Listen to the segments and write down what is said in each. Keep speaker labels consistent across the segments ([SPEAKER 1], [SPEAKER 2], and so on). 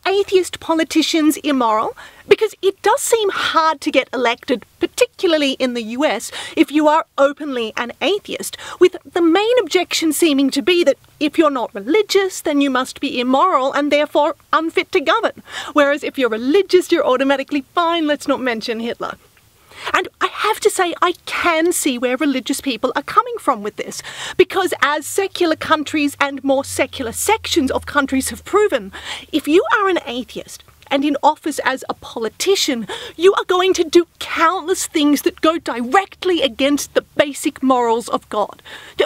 [SPEAKER 1] atheist politicians immoral? Because it does seem hard to get elected, particularly in the US, if you are openly an atheist, with the main objection seeming to be that if you're not religious, then you must be immoral and therefore unfit to govern. Whereas if you're religious, you're automatically fine. Let's not mention Hitler. And I have to say, I can see where religious people are coming from with this, because as secular countries and more secular sections of countries have proven, if you are an atheist and in office as a politician, you are going to do countless things that go directly against the basic morals of God.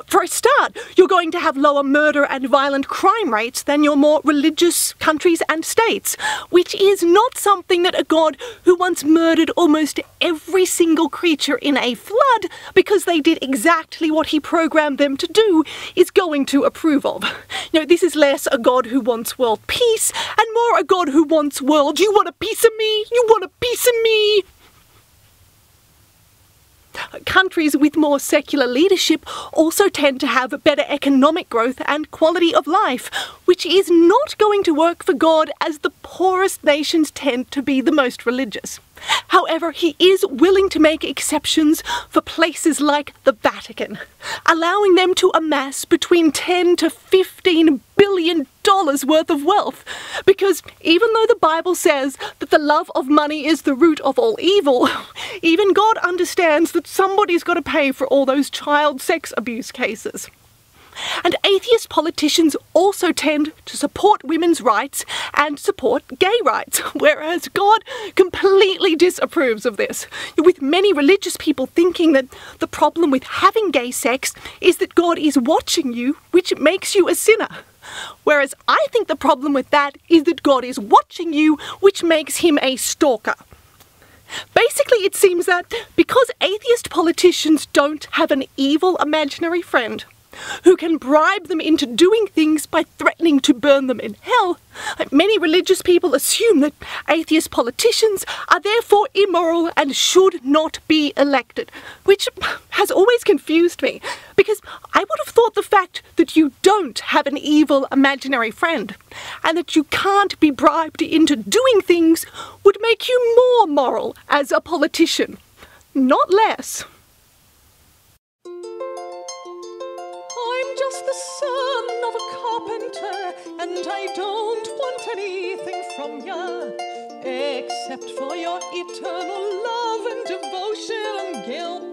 [SPEAKER 1] For a start, you're going to have lower murder and violent crime rates than your more religious countries and states, which is not something that a God who once murdered almost every single creature in a flood because they did exactly what he programmed them to do is going to approve of. This is less a God who wants world peace and more a God who wants world, you want a piece of me? You want a piece of me? Countries with more secular leadership also tend to have better economic growth and quality of life, which is not going to work for God, as the poorest nations tend to be the most religious. However, he is willing to make exceptions for places like the Vatican, allowing them to amass between 10 to 15 billion dollars worth of wealth. Because even though the Bible says that the love of money is the root of all evil, even God understands that somebody's got to pay for all those child sex abuse cases. And atheist politicians also tend to support women's rights and support gay rights, whereas God completely disapproves of this, with many religious people thinking that the problem with having gay sex is that God is watching you, which makes you a sinner. Whereas I think the problem with that is that God is watching you, which makes him a stalker. Basically, it seems that because atheist politicians don't have an evil imaginary friend who can bribe them into doing things by threatening to burn them in hell, many religious people assume that atheist politicians are therefore immoral and should not be elected, which has always confused me, because I would have thought the fact that you don't have an evil imaginary friend and that you can't be bribed into doing things would make you more moral as a politician, not less.
[SPEAKER 2] I'm just the son of a carpenter, and I don't want anything from ya, except for your eternal love and devotion and guilt.